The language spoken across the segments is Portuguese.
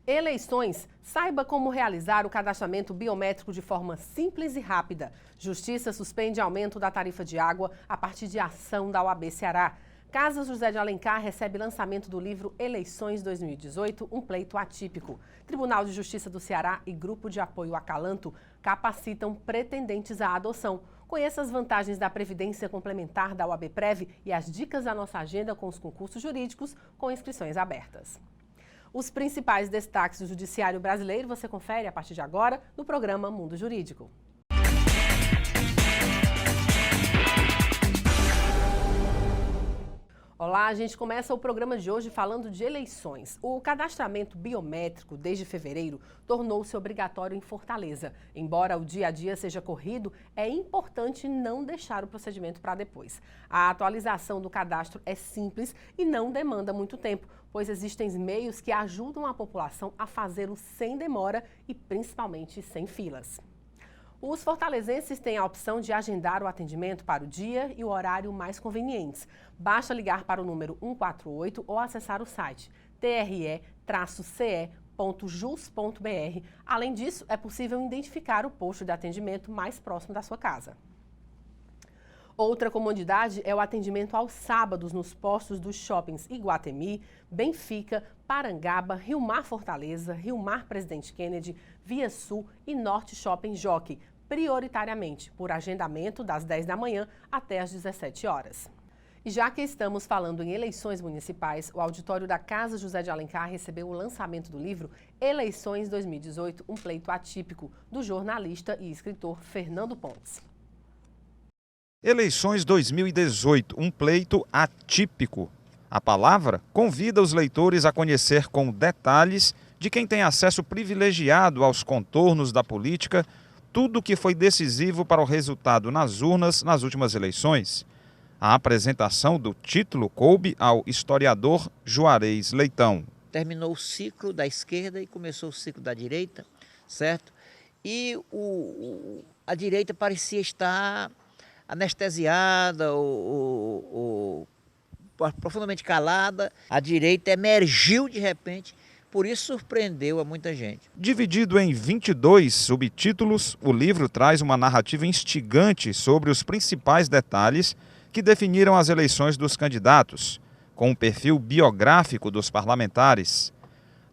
Eleições. Saiba como realizar o cadastramento biométrico de forma simples e rápida. Justiça suspende aumento da tarifa de água a partir de ação da OAB Ceará. Casa José de Alencar recebe lançamento do livro Eleições 2018, um pleito atípico. Tribunal de Justiça do Ceará e Grupo de Apoio Acalanto capacitam pretendentes à adoção. Conheça as vantagens da Previdência Complementar da OAB Prev e as dicas da nossa agenda com os concursos jurídicos com inscrições abertas. Os principais destaques do Judiciário brasileiro você confere a partir de agora no programa Mundo Jurídico. Olá, a gente começa o programa de hoje falando de eleições. O cadastramento biométrico, desde fevereiro, tornou-se obrigatório em Fortaleza. Embora o dia a dia seja corrido, é importante não deixar o procedimento para depois. A atualização do cadastro é simples e não demanda muito tempo, pois existem meios que ajudam a população a fazê-lo sem demora e principalmente sem filas. Os fortalezenses têm a opção de agendar o atendimento para o dia e o horário mais convenientes. Basta ligar para o número 148 ou acessar o site tre-ce.jus.br. Além disso, é possível identificar o posto de atendimento mais próximo da sua casa. Outra comodidade é o atendimento aos sábados nos postos dos shoppings Iguatemi, Benfica, Parangaba, Rio Mar Fortaleza, Rio Mar Presidente Kennedy, Via Sul e Norte Shopping Jockey, prioritariamente por agendamento das 10 da manhã até às 17 horas. E já que estamos falando em eleições municipais, o auditório da Casa José de Alencar recebeu o lançamento do livro Eleições 2018, um pleito atípico, do jornalista e escritor Fernando Pontes. Eleições 2018, um pleito atípico. A palavra convida os leitores a conhecer com detalhes de quem tem acesso privilegiado aos contornos da política, tudo o que foi decisivo para o resultado nas urnas nas últimas eleições. A apresentação do título coube ao historiador Juarez Leitão. Terminou o ciclo da esquerda e começou o ciclo da direita, certo? E a direita parecia estar anestesiada ou profundamente calada. A direita emergiu de repente, por isso surpreendeu a muita gente. Dividido em 22 subtítulos, o livro traz uma narrativa instigante sobre os principais detalhes que definiram as eleições dos candidatos, com um perfil biográfico dos parlamentares.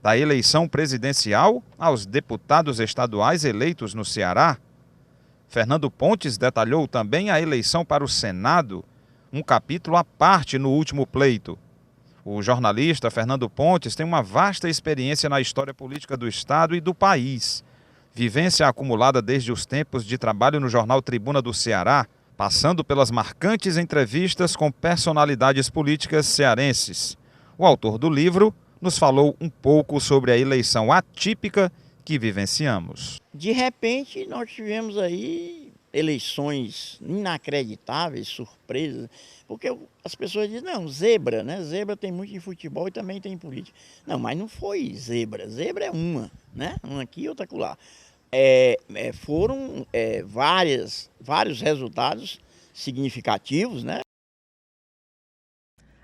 Da eleição presidencial aos deputados estaduais eleitos no Ceará, Fernando Pontes detalhou também a eleição para o Senado, um capítulo à parte no último pleito. O jornalista Fernando Pontes tem uma vasta experiência na história política do Estado e do país. Vivência acumulada desde os tempos de trabalho no jornal Tribuna do Ceará, passando pelas marcantes entrevistas com personalidades políticas cearenses. O autor do livro nos falou um pouco sobre a eleição atípica que vivenciamos. De repente, nós tivemos aí eleições inacreditáveis, surpresas, porque as pessoas dizem, não, zebra, né? Zebra tem muito em futebol e também tem em política. Não, mas não foi zebra. Zebra é uma, né? Uma aqui e outra acolá. Foram vários resultados significativos, né?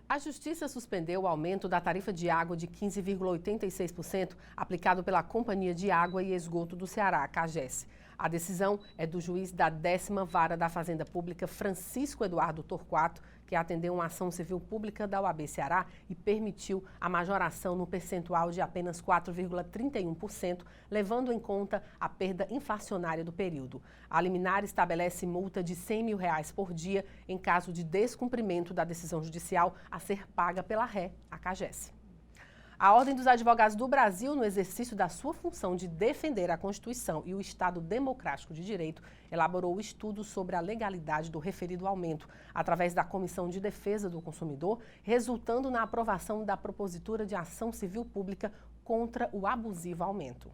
A Justiça suspendeu o aumento da tarifa de água de 15,86% aplicado pela Companhia de Água e Esgoto do Ceará, a CAGES. A decisão é do juiz da 10ª Vara da Fazenda Pública, Francisco Eduardo Torquato, que atendeu uma ação civil pública da OAB Ceará e permitiu a majoração no percentual de apenas 4,31%, levando em conta a perda inflacionária do período. A liminar estabelece multa de R$100 mil por dia em caso de descumprimento da decisão judicial a ser paga pela ré, a CAGES. A Ordem dos Advogados do Brasil, no exercício da sua função de defender a Constituição e o Estado Democrático de Direito, elaborou o estudo sobre a legalidade do referido aumento, através da Comissão de Defesa do Consumidor, resultando na aprovação da propositura de ação civil pública contra o abusivo aumento.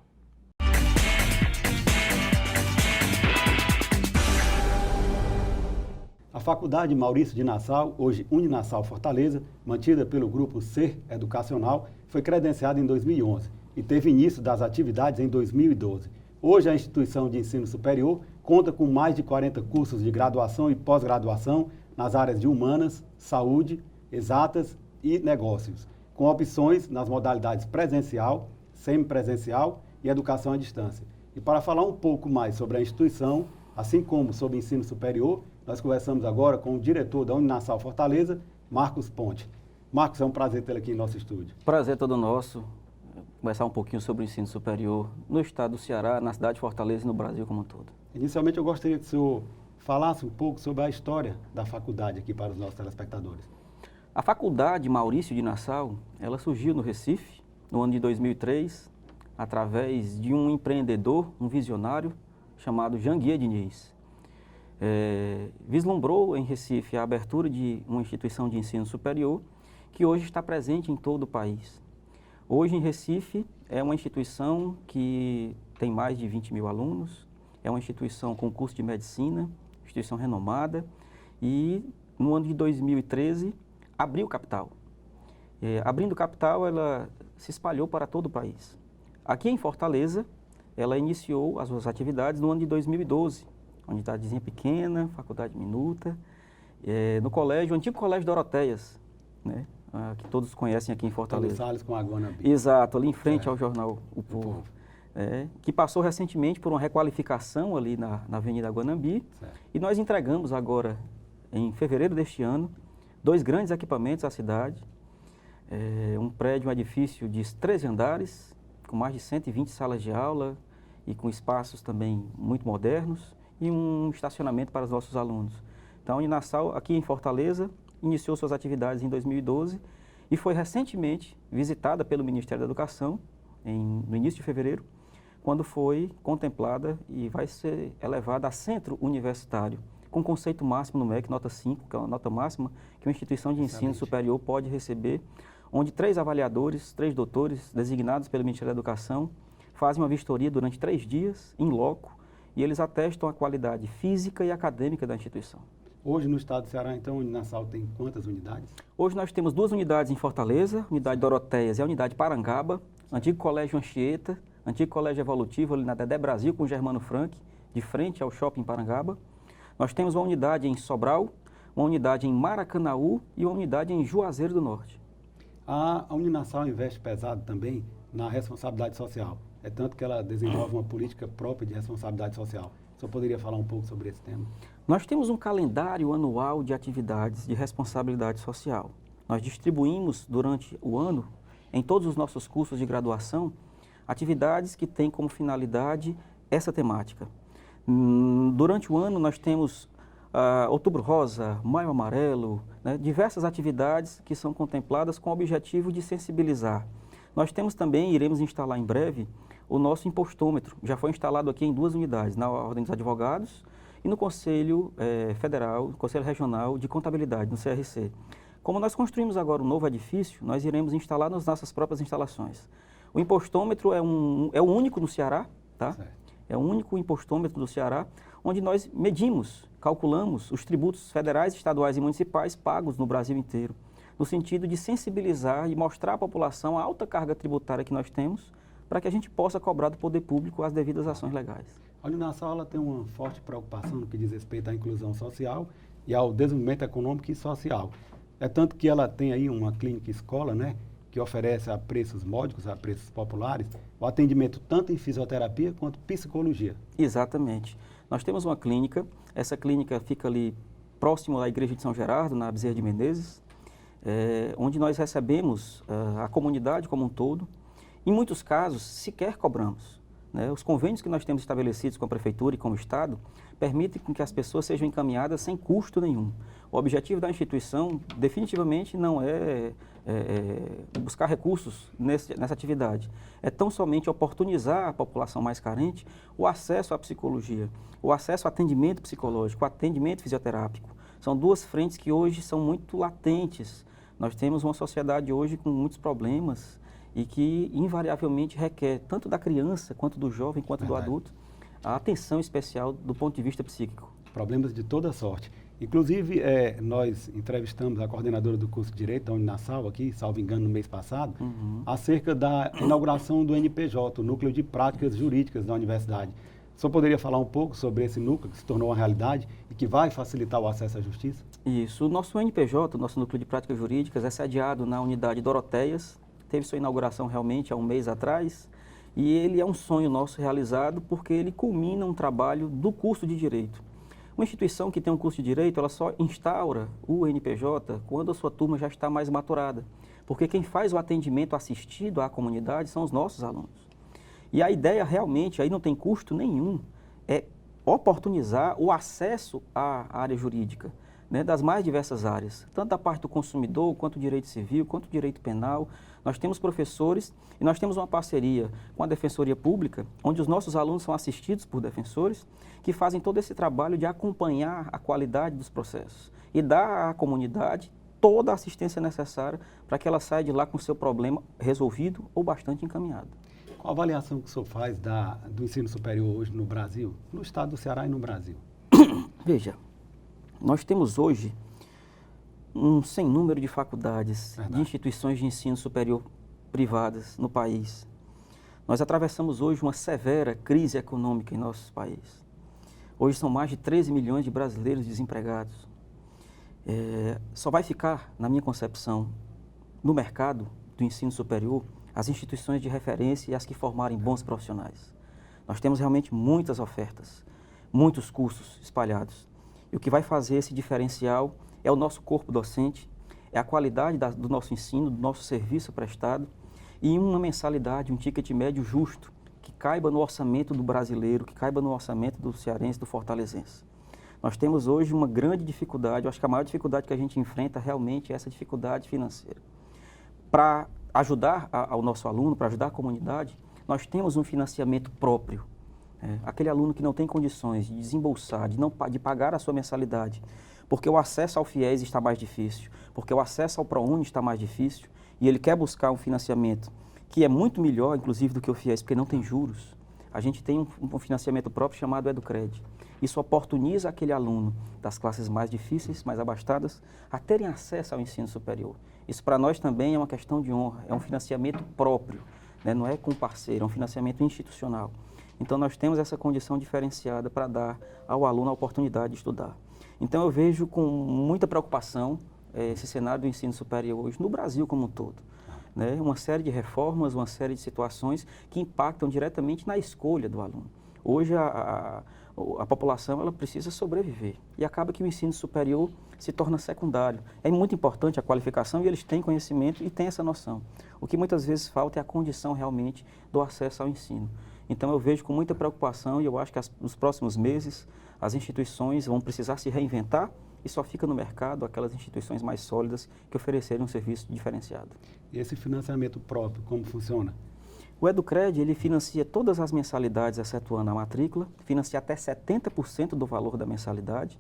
A Faculdade Maurício de Nassau, hoje Uninassau Fortaleza, mantida pelo Grupo Ser Educacional, foi credenciada em 2011 e teve início das atividades em 2012. Hoje, a instituição de ensino superior conta com mais de 40 cursos de graduação e pós-graduação nas áreas de humanas, saúde, exatas e negócios, com opções nas modalidades presencial, semipresencial e educação à distância. E para falar um pouco mais sobre a instituição, assim como sobre o ensino superior, nós conversamos agora com o diretor da Uninassal Fortaleza, Marcos Ponte. Marcos, é um prazer tê-lo aqui em nosso estúdio. Prazer todo nosso, conversar um pouquinho sobre o ensino superior no estado do Ceará, na cidade de Fortaleza e no Brasil como um todo. Inicialmente, eu gostaria que o senhor falasse um pouco sobre a história da faculdade aqui para os nossos telespectadores. A faculdade Maurício de Nassau, ela surgiu no Recife, no ano de 2003, através de um empreendedor, um visionário, chamado Janguier Diniz. Vislumbrou em Recife a abertura de uma instituição de ensino superior que hoje está presente em todo o país. Hoje em Recife é uma instituição que tem mais de 20 mil alunos, é uma instituição com curso de medicina, instituição renomada, e no ano de 2013 abriu capital. Abrindo capital, ela se espalhou para todo o país. Aqui em Fortaleza, ela iniciou as suas atividades no ano de 2012, unidadezinha pequena, faculdade minuta, no colégio, o antigo Colégio Doroteias, né? Que todos conhecem aqui em Fortaleza. Salles com a Guanambi. Exato, ali em frente ao jornal O Povo. Que passou recentemente por uma requalificação ali na Avenida Guanambi. Certo. E nós entregamos agora, em fevereiro deste ano, 2 grandes equipamentos à cidade. Um prédio, um edifício de 13 andares, com mais de 120 salas de aula e com espaços também muito modernos e um estacionamento para os nossos alunos. Então, a Uninassal, aqui em Fortaleza, iniciou suas atividades em 2012 e foi recentemente visitada pelo Ministério da Educação, no início de fevereiro, quando foi contemplada e vai ser elevada a centro universitário, com conceito máximo no MEC, nota 5, que é uma nota máxima que uma instituição de ensino superior pode receber, onde 3 avaliadores, 3 doutores, designados pelo Ministério da Educação, fazem uma vistoria durante 3 dias, in loco, e eles atestam a qualidade física e acadêmica da instituição. Hoje, no estado do Ceará, então, a Uninassal tem quantas unidades? Hoje nós temos 2 unidades em Fortaleza, unidade Doroteias e a unidade Parangaba, antigo Colégio Anchieta, antigo Colégio Evolutivo, ali na Dedé Brasil, com Germano Frank, de frente ao Shopping Parangaba. Nós temos uma unidade em Sobral, uma unidade em Maracanaú e uma unidade em Juazeiro do Norte. A Uninassal investe pesado também na responsabilidade social. É tanto que ela desenvolve uma política própria de responsabilidade social. O senhor poderia falar um pouco sobre esse tema? Nós temos um calendário anual de atividades de responsabilidade social. Nós distribuímos durante o ano, em todos os nossos cursos de graduação, atividades que têm como finalidade essa temática. Durante o ano nós temos Outubro Rosa, Maio Amarelo, né, diversas atividades que são contempladas com o objetivo de sensibilizar. Nós temos também, iremos instalar em breve, o nosso impostômetro. Já foi instalado aqui em 2 unidades, na Ordem dos Advogados e no Conselho Federal, Conselho Regional de Contabilidade, no CRC. Como nós construímos agora um novo edifício, nós iremos instalar nas nossas próprias instalações. O impostômetro é o único no Ceará, tá? Certo. É o único impostômetro do Ceará, onde nós medimos, calculamos os tributos federais, estaduais e municipais pagos no Brasil inteiro, no sentido de sensibilizar e mostrar à população a alta carga tributária que nós temos, para que a gente possa cobrar do poder público as devidas ações legais. A Uninassal ela tem uma forte preocupação no que diz respeito à inclusão social e ao desenvolvimento econômico e social. É tanto que ela tem aí uma clínica escola, né, que oferece a preços módicos, a preços populares, o atendimento tanto em fisioterapia quanto psicologia. Exatamente. Nós temos uma clínica, essa clínica fica ali próximo à Igreja de São Gerardo, na Bezerra de Menezes, onde nós recebemos a comunidade como um todo. Em muitos casos, sequer cobramos, né? Os convênios que nós temos estabelecidos com a Prefeitura e com o Estado permitem que as pessoas sejam encaminhadas sem custo nenhum. O objetivo da instituição definitivamente não é buscar recursos nessa atividade. É tão somente oportunizar a população mais carente o acesso à psicologia, o acesso ao atendimento psicológico, o atendimento fisioterápico. São 2 frentes que hoje são muito latentes. Nós temos uma sociedade hoje com muitos problemas e que invariavelmente requer, tanto da criança, quanto do jovem, quanto do adulto, a atenção especial do ponto de vista psíquico. Problemas de toda sorte. Inclusive, nós entrevistamos a coordenadora do curso de Direito da Uninassal aqui, salvo engano, no mês passado, acerca da inauguração do NPJ, o Núcleo de Práticas Jurídicas da Universidade. O senhor poderia falar um pouco sobre esse núcleo que se tornou uma realidade e que vai facilitar o acesso à justiça? Isso. O nosso NPJ, o nosso Núcleo de Práticas Jurídicas, é sediado na unidade Doroteias, teve sua inauguração realmente há um mês atrás, e ele é um sonho nosso realizado porque ele culmina um trabalho do curso de Direito. Uma instituição que tem um curso de Direito, ela só instaura o NPJ quando a sua turma já está mais maturada, porque quem faz o atendimento assistido à comunidade são os nossos alunos. E a ideia realmente, aí não tem custo nenhum, é oportunizar o acesso à área jurídica, né, das mais diversas áreas, tanto da parte do consumidor, quanto direito civil, quanto direito penal. Nós temos professores e nós temos uma parceria com a Defensoria Pública, onde os nossos alunos são assistidos por defensores que fazem todo esse trabalho de acompanhar a qualidade dos processos e dar à comunidade toda a assistência necessária para que ela saia de lá com o seu problema resolvido ou bastante encaminhado. Qual a avaliação que o senhor faz do ensino superior hoje no Brasil, no estado do Ceará e no Brasil? Veja, nós temos hoje um sem número de faculdades, de instituições de ensino superior privadas no país. Nós atravessamos hoje uma severa crise econômica em nosso país. Hoje são mais de 13 milhões de brasileiros desempregados. Só vai ficar, na minha concepção, no mercado do ensino superior, as instituições de referência e as que formarem bons profissionais. Nós temos realmente muitas ofertas, muitos cursos espalhados. E o que vai fazer esse diferencial é o nosso corpo docente, é a qualidade do nosso ensino, do nosso serviço prestado e uma mensalidade, um ticket médio justo, que caiba no orçamento do brasileiro, que caiba no orçamento do cearense, do fortalezense. Nós temos hoje uma grande dificuldade, eu acho que a maior dificuldade que a gente enfrenta realmente é essa dificuldade financeira. Para ajudar ao nosso aluno, para ajudar a comunidade, nós temos um financiamento próprio. Aquele aluno que não tem condições de desembolsar, de pagar a sua mensalidade, porque o acesso ao FIES está mais difícil, porque o acesso ao ProUni está mais difícil, e ele quer buscar um financiamento que é muito melhor, inclusive, do que o FIES, porque não tem juros. A gente tem um financiamento próprio chamado Educred. Isso oportuniza aquele aluno das classes mais difíceis, mais abastadas, a terem acesso ao ensino superior. Isso para nós também é uma questão de honra, é um financiamento próprio, né? Não é com parceiro, é um financiamento institucional. Então nós temos essa condição diferenciada para dar ao aluno a oportunidade de estudar. Então eu vejo com muita preocupação esse cenário do ensino superior hoje no Brasil como um todo. Né? Uma série de reformas, uma série de situações que impactam diretamente na escolha do aluno. Hoje a população ela precisa sobreviver e acaba que o ensino superior se torna secundário. É muito importante a qualificação e eles têm conhecimento e têm essa noção. O que muitas vezes falta é a condição realmente do acesso ao ensino. Então eu vejo com muita preocupação e eu acho que nos próximos meses as instituições vão precisar se reinventar e só fica no mercado aquelas instituições mais sólidas que oferecerem um serviço diferenciado. E esse financiamento próprio, como funciona? O Educred, ele financia todas as mensalidades, excetuando a matrícula, financia até 70% do valor da mensalidade,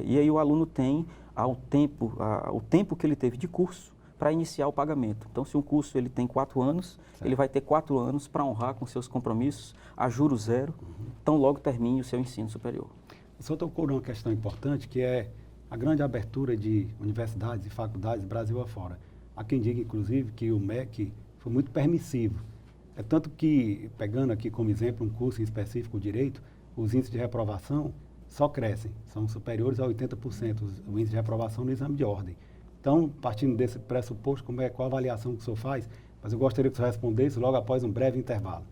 e aí o aluno tem o tempo que ele teve de curso para iniciar o pagamento. Então, se um curso ele tem 4 anos, certo, ele vai ter 4 anos para honrar com seus compromissos a juros zero, então logo termine o seu ensino superior. O senhor tocou numa questão importante, que é a grande abertura de universidades e faculdades Brasil afora. Há quem diga, inclusive, que o MEC foi muito permissivo. É tanto que, pegando aqui como exemplo um curso em específico, o Direito, os índices de reprovação só crescem, são superiores a 80% o índice de reprovação no exame de ordem. Então, partindo desse pressuposto, qual a avaliação que o senhor faz? Mas eu gostaria que o senhor respondesse logo após um breve intervalo.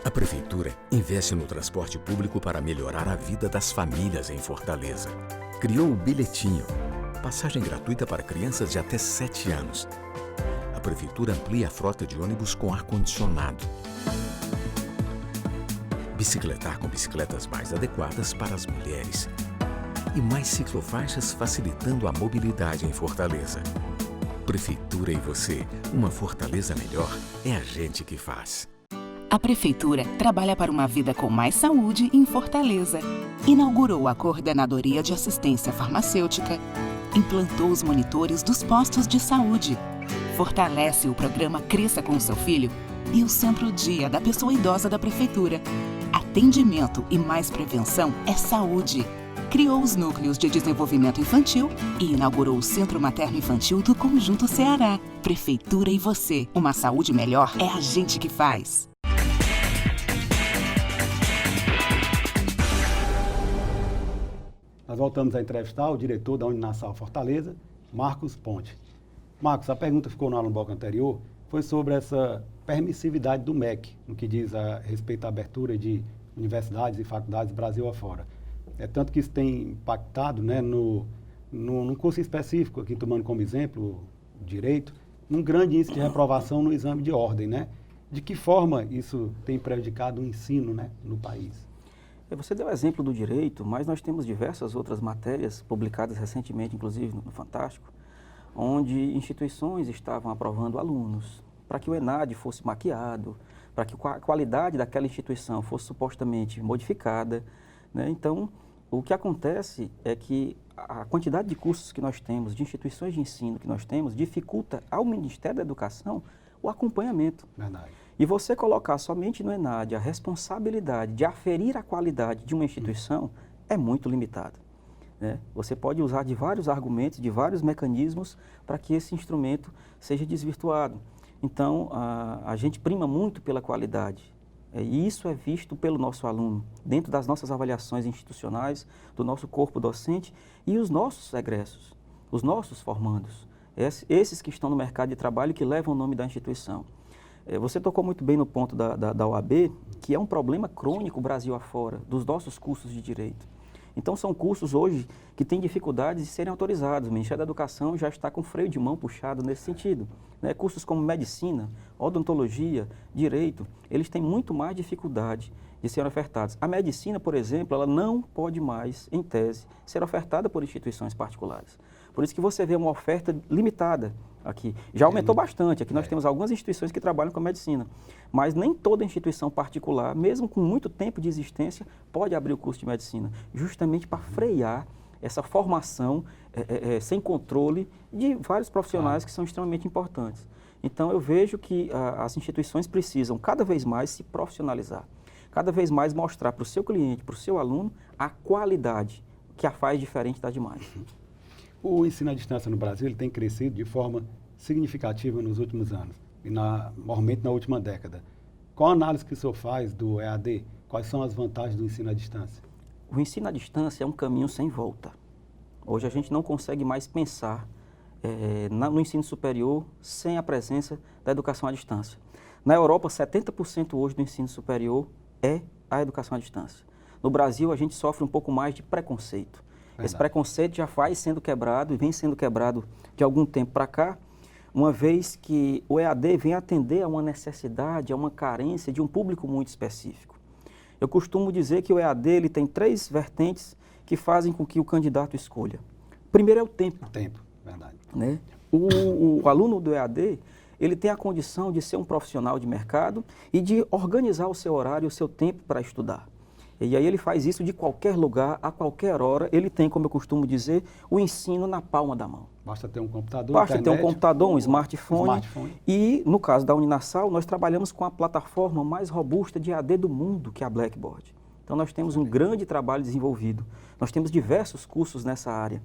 A Prefeitura investe no transporte público para melhorar a vida das famílias em Fortaleza. Criou o Bilhetinho, passagem gratuita para crianças de até 7 anos. A Prefeitura amplia a frota de ônibus com ar-condicionado. Bicicletar com bicicletas mais adequadas para as mulheres. E mais ciclofaixas facilitando a mobilidade em Fortaleza. Prefeitura e você, uma Fortaleza melhor é a gente que faz. A Prefeitura trabalha para uma vida com mais saúde em Fortaleza. Inaugurou a Coordenadoria de Assistência Farmacêutica, implantou os monitores dos postos de saúde, fortalece o programa Cresça com seu Filho e o Centro Dia da Pessoa Idosa da Prefeitura. Atendimento e mais prevenção é saúde. Criou os núcleos de desenvolvimento infantil e inaugurou o Centro Materno Infantil do Conjunto Ceará. Prefeitura e você, uma saúde melhor é a gente que faz. nós voltamos a entrevistar o diretor da Uninassal Fortaleza, Marcos Ponte. Marcos, a pergunta que ficou no bloco anterior foi sobre essa permissividade do MEC, no que diz a respeito à abertura de universidades e faculdades Brasil afora. Tanto que isso tem impactado, né, num curso específico, aqui tomando como exemplo o direito, num grande índice de reprovação no exame de ordem, né? De que forma isso tem prejudicado o ensino, né, no país? Você deu o exemplo do direito, mas nós temos diversas outras matérias publicadas recentemente, inclusive no Fantástico, onde instituições estavam aprovando alunos para que o ENAD fosse maquiado, para que a qualidade daquela instituição fosse supostamente modificada, né? Então, o que acontece é que a quantidade de cursos que nós temos, de instituições de ensino que nós temos, dificulta ao Ministério da Educação o acompanhamento. Verdade. E você colocar somente no ENAD a responsabilidade de aferir a qualidade de uma instituição é muito limitado, né? Você pode usar de vários argumentos, de vários mecanismos para que esse instrumento seja desvirtuado. Então, a gente prima muito pela qualidade. E isso é visto pelo nosso aluno, dentro das nossas avaliações institucionais, do nosso corpo docente e os nossos egressos, os nossos formandos, esses que estão no mercado de trabalho e que levam o nome da instituição. Você tocou muito bem no ponto da OAB, que é um problema crônico Brasil afora, dos nossos cursos de direito. Então, são cursos hoje que têm dificuldades de serem autorizados. O Ministério da Educação já está com freio de mão puxado nesse sentido, né? Cursos como medicina, odontologia, direito, eles têm muito mais dificuldade de serem ofertados. A medicina, por exemplo, ela não pode mais, em tese, ser ofertada por instituições particulares. Por isso que você vê uma oferta limitada aqui. Já aumentou bastante. Aqui nós temos algumas instituições que trabalham com medicina, mas nem toda instituição particular, mesmo com muito tempo de existência, pode abrir o curso de medicina, justamente para frear essa formação sem controle de vários profissionais que são extremamente importantes. Então, eu vejo que as instituições precisam cada vez mais se profissionalizar, cada vez mais mostrar para o seu cliente, para o seu aluno, a qualidade que a faz diferente das demais. O ensino à distância no Brasil ele tem crescido de forma significativa nos últimos anos, e normalmente na última década. Qual a análise que o senhor faz do EAD? Quais são as vantagens do ensino à distância? O ensino à distância é um caminho sem volta. Hoje a gente não consegue mais pensar no ensino superior sem a presença da educação à distância. Na Europa, 70% hoje do ensino superior é a educação à distância. No Brasil, a gente sofre um pouco mais de preconceito. Verdade. Esse preconceito já vai sendo quebrado e vem sendo quebrado de algum tempo para cá, uma vez que o EAD vem atender a uma necessidade, a uma carência de um público muito específico. Eu costumo dizer que o EAD ele tem 3 vertentes que fazem com que o candidato escolha. Primeiro é o tempo. O tempo, verdade. Né? O aluno do EAD, ele tem a condição de ser um profissional de mercado e de organizar o seu horário, o seu tempo para estudar. E aí ele faz isso de qualquer lugar, a qualquer hora. Ele tem, como eu costumo dizer, o ensino na palma da mão. Basta ter um computador, Basta ter um computador, um smartphone. E no caso da Uninassal, nós trabalhamos com a plataforma mais robusta de EAD do mundo, que é a Blackboard. Então nós temos um grande trabalho desenvolvido. Nós temos diversos cursos nessa área.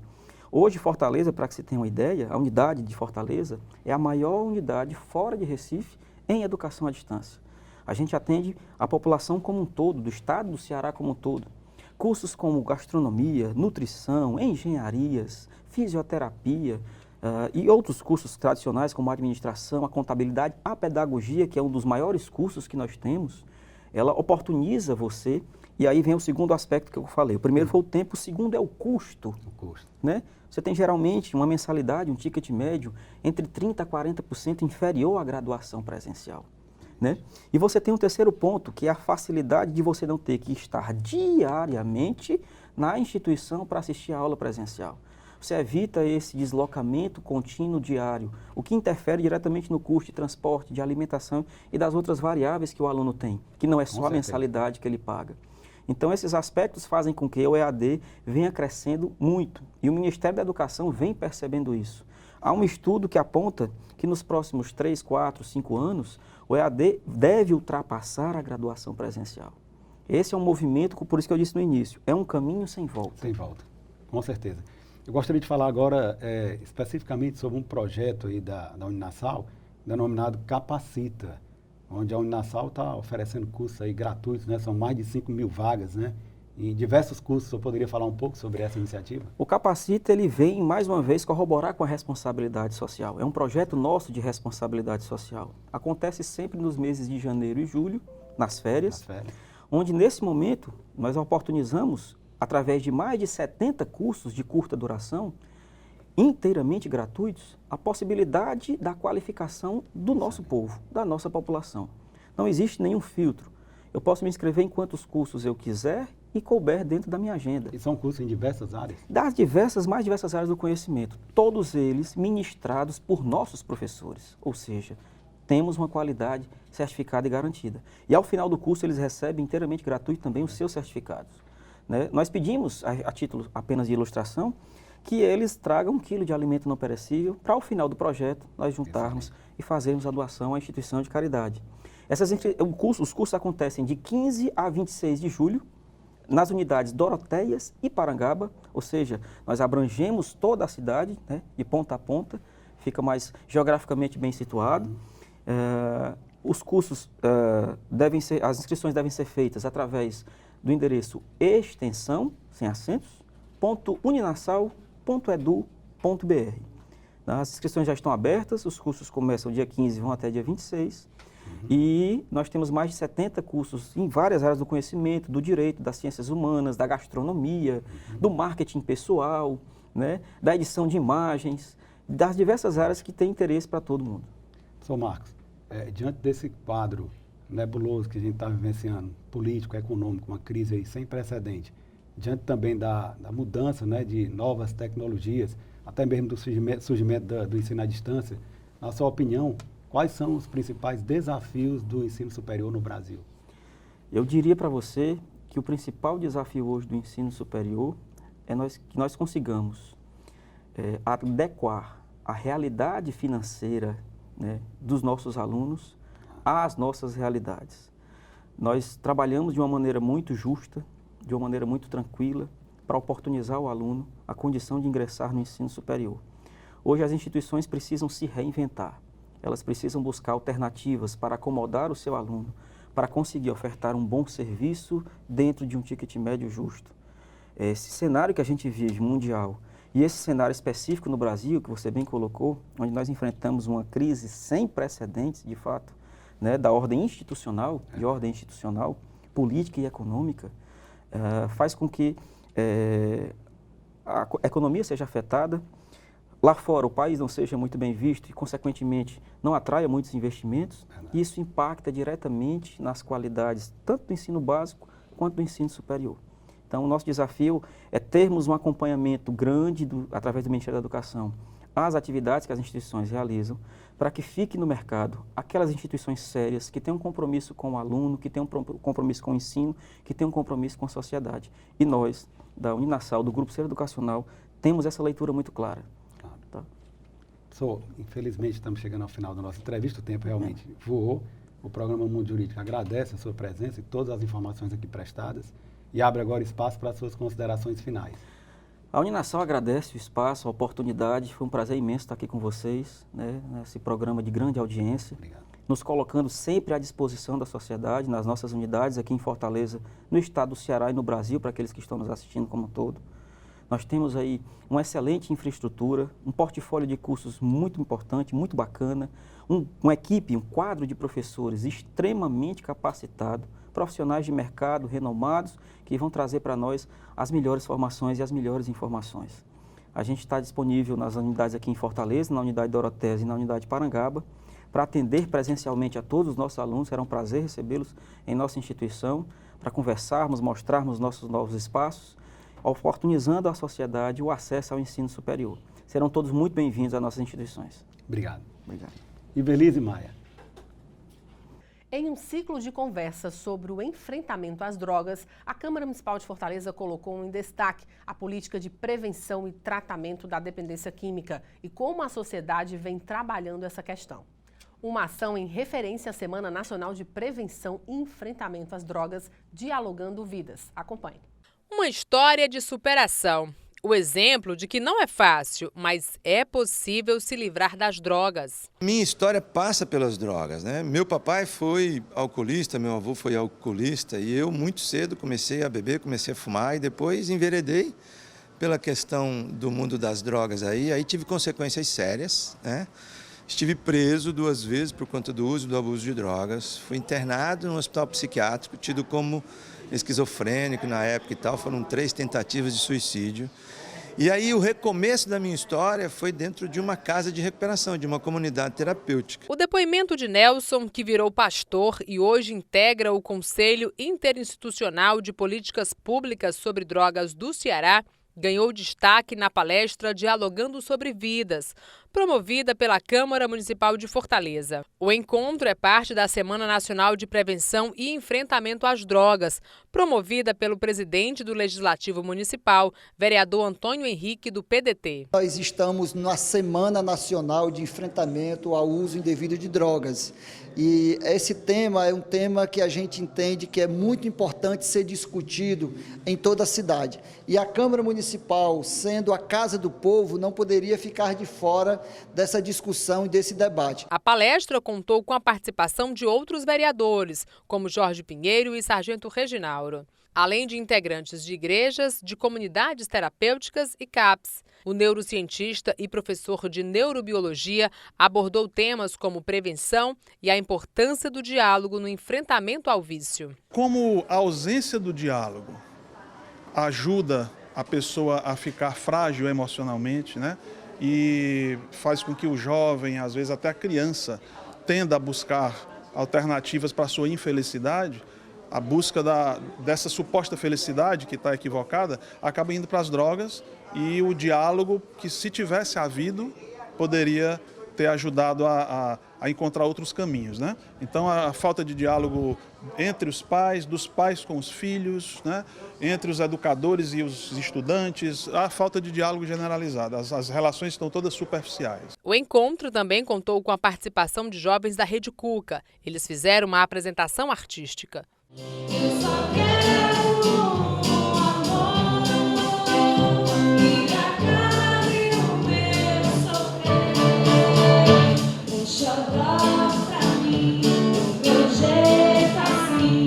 Hoje, Fortaleza, para que você tenha uma ideia, a unidade de Fortaleza é a maior unidade fora de Recife em educação à distância. A gente atende a população como um todo, do estado do Ceará como um todo. Cursos como gastronomia, nutrição, engenharias, fisioterapia e outros cursos tradicionais como a administração, a contabilidade, a pedagogia, que é um dos maiores cursos que nós temos, ela oportuniza você. E aí vem o segundo aspecto que eu falei. O primeiro foi o tempo, o segundo é o custo. Né? Você tem geralmente uma mensalidade, um ticket médio, entre 30% a 40% inferior à graduação presencial. Né? E você tem um terceiro ponto, que é a facilidade de você não ter que estar diariamente na instituição para assistir a aula presencial. Você evita esse deslocamento contínuo diário, o que interfere diretamente no custo de transporte, de alimentação e das outras variáveis que o aluno tem, que não é só a mensalidade que ele paga. Então, esses aspectos fazem com que o EAD venha crescendo muito e o Ministério da Educação vem percebendo isso. Há um estudo que aponta que nos próximos 3, 4, 5 anos, o EAD deve ultrapassar a graduação presencial. Esse é um movimento, por isso que eu disse no início, é um caminho sem volta. Sem volta, com certeza. Eu gostaria de falar agora especificamente sobre um projeto aí da Uninassal, denominado Capacita, onde a Uninassal está oferecendo cursos aí gratuitos, né? São mais de 5.000 vagas, né? em diversos cursos. O senhor poderia falar um pouco sobre essa iniciativa? O Capacita, ele vem, mais uma vez, corroborar com a responsabilidade social. É um projeto nosso de responsabilidade social. Acontece sempre nos meses de janeiro e julho, nas férias, onde, nesse momento, nós oportunizamos, através de mais de 70 cursos de curta duração, inteiramente gratuitos, a possibilidade da qualificação do nosso povo, da nossa população. Não existe nenhum filtro. Eu posso me inscrever em quantos cursos eu quiser e couber dentro da minha agenda. E são cursos em diversas áreas? Das mais diversas áreas do conhecimento. Todos eles ministrados por nossos professores. Ou seja, temos uma qualidade certificada e garantida. E ao final do curso eles recebem inteiramente gratuito também os seus certificados. Né? Nós pedimos, a título apenas de ilustração, que eles tragam 1 quilo de alimento não perecível para, ao final do projeto, nós juntarmos e fazermos a doação à instituição de caridade. Os cursos acontecem de 15 a 26 de julho, nas unidades Doroteias e Parangaba, ou seja, nós abrangemos toda a cidade, né, de ponta a ponta, fica mais geograficamente bem situado. Os cursos as inscrições devem ser feitas através do endereço extensão, sem acentos, .uninassal.edu.br. As inscrições já estão abertas, os cursos começam dia 15 e vão até dia 26. E nós temos mais de 70 cursos em várias áreas do conhecimento, do direito, das ciências humanas, da gastronomia, do marketing pessoal, né, da edição de imagens, das diversas áreas que têm interesse para todo mundo. Sr. Marcos, diante desse quadro nebuloso que a gente está vivenciando, político, econômico, uma crise aí sem precedente, diante também da mudança, né, de novas tecnologias, até mesmo do surgimento do ensino à distância, na sua opinião, quais são os principais desafios do ensino superior no Brasil? Eu diria para você que o principal desafio hoje do ensino superior é que nós consigamos adequar a realidade financeira, né, dos nossos alunos às nossas realidades. Nós trabalhamos de uma maneira muito justa, de uma maneira muito tranquila, para oportunizar ao aluno a condição de ingressar no ensino superior. Hoje as instituições precisam se reinventar. Elas precisam buscar alternativas para acomodar o seu aluno, para conseguir ofertar um bom serviço dentro de um ticket médio justo. Esse cenário que a gente vive mundial e esse cenário específico no Brasil, que você bem colocou, onde nós enfrentamos uma crise sem precedentes, de fato, né, da ordem institucional, de ordem institucional, política e econômica, faz com que a economia seja afetada. Lá fora, o país não seja muito bem visto e, consequentemente, não atraia muitos investimentos. E isso impacta diretamente nas qualidades, tanto do ensino básico quanto do ensino superior. Então, o nosso desafio é termos um acompanhamento grande, através do Ministério da Educação, às atividades que as instituições realizam, para que fique no mercado aquelas instituições sérias que têm um compromisso com o aluno, que têm um compromisso com o ensino, que têm um compromisso com a sociedade. E nós, da Uninassal, do Grupo Ser Educacional, temos essa leitura muito clara. Infelizmente, estamos chegando ao final da nossa entrevista, o tempo realmente voou. O programa Mundo Jurídico agradece a sua presença e todas as informações aqui prestadas e abre agora espaço para as suas considerações finais. A Uninassal agradece o espaço, a oportunidade, foi um prazer imenso estar aqui com vocês, né, nesse programa de grande audiência. Obrigado. Nos colocando sempre à disposição da sociedade, nas nossas unidades aqui em Fortaleza, no estado do Ceará e no Brasil, para aqueles que estão nos assistindo como um todo. Nós temos aí uma excelente infraestrutura, um portfólio de cursos muito importante, muito bacana, uma equipe, um quadro de professores extremamente capacitado, profissionais de mercado renomados, que vão trazer para nós as melhores formações e as melhores informações. A gente está disponível nas unidades aqui em Fortaleza, na unidade Doroteias e na unidade Parangaba, para atender presencialmente a todos os nossos alunos. Será um prazer recebê-los em nossa instituição, para conversarmos, mostrarmos nossos novos espaços, oportunizando à sociedade o acesso ao ensino superior. Serão todos muito bem-vindos às nossas instituições. Obrigado. Obrigado. Ivelise Maia. Em um ciclo de conversas sobre o enfrentamento às drogas, a Câmara Municipal de Fortaleza colocou em destaque a política de prevenção e tratamento da dependência química e como a sociedade vem trabalhando essa questão. Uma ação em referência à Semana Nacional de Prevenção e Enfrentamento às Drogas, Dialogando Vidas. Acompanhe. Uma história de superação. O exemplo de que não é fácil, mas é possível se livrar das drogas. Minha história passa pelas drogas, né? Meu papai foi alcoolista, meu avô foi alcoolista e eu muito cedo comecei a beber, comecei a fumar e depois enveredei pela questão do mundo das drogas aí tive consequências sérias, né? Estive preso 2 vezes por conta do uso e do abuso de drogas, fui internado no hospital psiquiátrico, tido como esquizofrênico na época e tal, foram 3 tentativas de suicídio. E aí o recomeço da minha história foi dentro de uma casa de recuperação, de uma comunidade terapêutica. O depoimento de Nelson, que virou pastor e hoje integra o Conselho Interinstitucional de Políticas Públicas sobre Drogas do Ceará, ganhou destaque na palestra Dialogando sobre Vidas, promovida pela Câmara Municipal de Fortaleza. O encontro é parte da Semana Nacional de Prevenção e Enfrentamento às Drogas, promovida pelo presidente do Legislativo Municipal, vereador Antônio Henrique, do PDT. Nós estamos na Semana Nacional de Enfrentamento ao Uso Indevido de Drogas. E esse tema é um tema que a gente entende que é muito importante ser discutido em toda a cidade. E a Câmara Municipal, sendo a Casa do Povo, não poderia ficar de fora dessa discussão e desse debate. A palestra contou com a participação de outros vereadores, como Jorge Pinheiro e Sargento Reginauro, além de integrantes de igrejas, de comunidades terapêuticas e CAPs. O neurocientista e professor de neurobiologia abordou temas como prevenção e a importância do diálogo no enfrentamento ao vício. Como a ausência do diálogo ajuda a pessoa a ficar frágil emocionalmente, né? E faz com que o jovem, às vezes até a criança, tenda a buscar alternativas para a sua infelicidade, a busca dessa suposta felicidade que está equivocada, acaba indo para as drogas e o diálogo que, se tivesse havido, poderia ter ajudado a encontrar outros caminhos, né? Então, a falta de diálogo entre os pais, dos pais com os filhos, né? Entre os educadores e os estudantes, a falta de diálogo generalizado, as relações estão todas superficiais. O encontro também contou com a participação de jovens da Rede Cuca. Eles fizeram uma apresentação artística. Eu só quero amor, que acabe o meu sofrer. Deixa eu dar pra mim o meu jeito assim,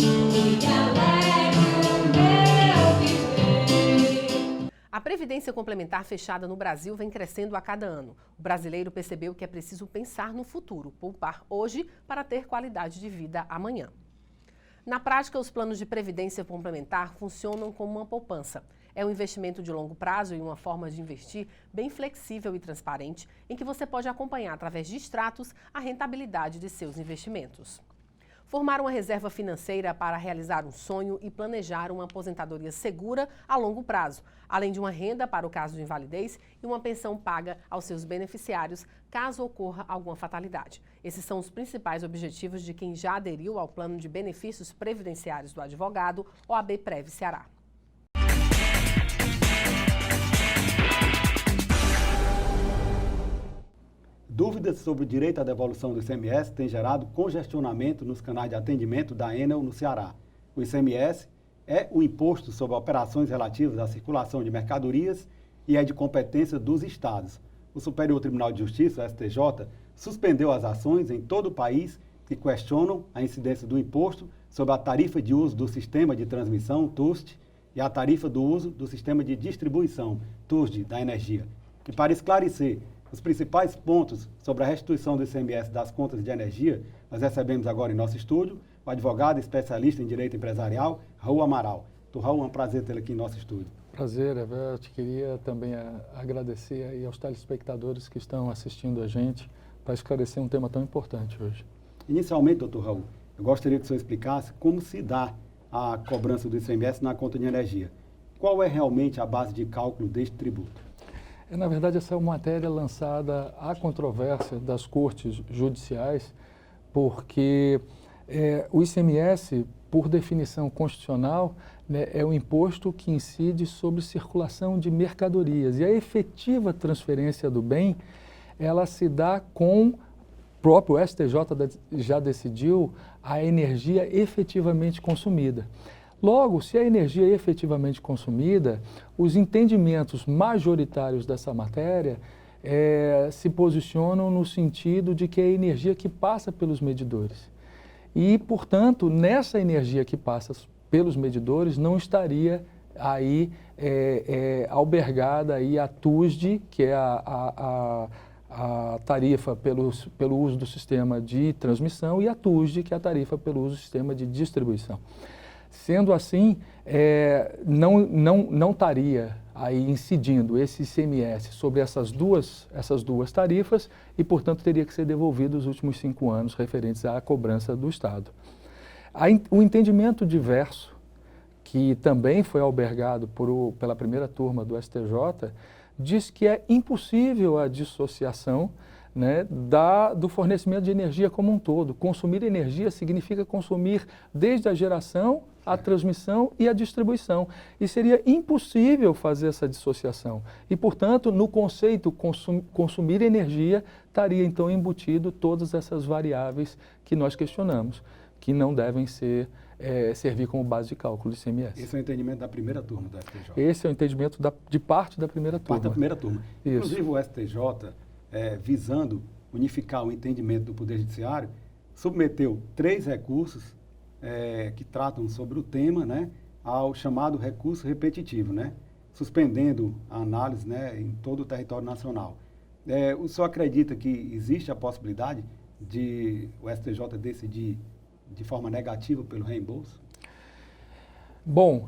que alegre o meu viver. A Previdência Complementar fechada no Brasil vem crescendo a cada ano. O brasileiro percebeu que é preciso pensar no futuro, poupar hoje para ter qualidade de vida amanhã. Na prática, os planos de previdência complementar funcionam como uma poupança. É um investimento de longo prazo e uma forma de investir bem flexível e transparente, em que você pode acompanhar através de extratos a rentabilidade de seus investimentos. Formar uma reserva financeira para realizar um sonho e planejar uma aposentadoria segura a longo prazo, além de uma renda para o caso de invalidez e uma pensão paga aos seus beneficiários caso ocorra alguma fatalidade. Esses são os principais objetivos de quem já aderiu ao Plano de Benefícios Previdenciários do Advogado, OAB Prev Ceará. Dúvidas sobre o direito à devolução do ICMS têm gerado congestionamento nos canais de atendimento da Enel no Ceará. O ICMS é o imposto sobre operações relativas à circulação de mercadorias e é de competência dos estados. O Superior Tribunal de Justiça, o STJ, suspendeu as ações em todo o país que questionam a incidência do imposto sobre a tarifa de uso do sistema de transmissão, TUST, e a tarifa do uso do sistema de distribuição, TUSD, da energia. E para esclarecer os principais pontos sobre a restituição do ICMS das contas de energia, nós recebemos agora em nosso estúdio o advogado especialista em direito empresarial, Raul Amaral. Raul, é um prazer tê-lo aqui em nosso estúdio. Prazer, Evete. Queria também agradecer aí aos telespectadores que estão assistindo a gente para esclarecer um tema tão importante hoje. Inicialmente, doutor Raul, eu gostaria que o senhor explicasse como se dá a cobrança do ICMS na conta de energia. Qual é realmente a base de cálculo deste tributo? Na verdade, essa é uma matéria lançada à controvérsia das cortes judiciais, porque o ICMS, por definição constitucional, né, é um imposto que incide sobre circulação de mercadorias. E a efetiva transferência do bem, ela se dá com, o próprio STJ já decidiu, a energia efetivamente consumida. Logo, se a energia é efetivamente consumida, os entendimentos majoritários dessa matéria se posicionam no sentido de que é a energia que passa pelos medidores. E, portanto, nessa energia que passa pelos medidores não estaria aí albergada aí a TUSD, que é a tarifa pelo uso do sistema de transmissão, e a TUSD, que é a tarifa pelo uso do sistema de distribuição. Sendo assim, não estaria aí incidindo esse ICMS sobre essas duas tarifas e, portanto, teria que ser devolvido os últimos 5 anos referentes à cobrança do Estado. O entendimento diverso, que também foi albergado pela primeira turma do STJ, diz que é impossível a dissociação, né, do fornecimento de energia como um todo. Consumir energia significa consumir desde a geração, a transmissão e a distribuição. E seria impossível fazer essa dissociação. E, portanto, no conceito consumir energia, estaria então embutido todas essas variáveis que nós questionamos, que não devem servir como base de cálculo do ICMS. Esse é o entendimento da primeira turma do STJ. Esse é o entendimento de parte da primeira turma. Parte da primeira turma. Isso. Inclusive o STJ, visando unificar o entendimento do Poder Judiciário, submeteu 3 recursos que tratam sobre o tema, né, ao chamado recurso repetitivo, né, suspendendo a análise, né, em todo o território nacional. O senhor acredita que existe a possibilidade de o STJ decidir de forma negativa pelo reembolso? Bom,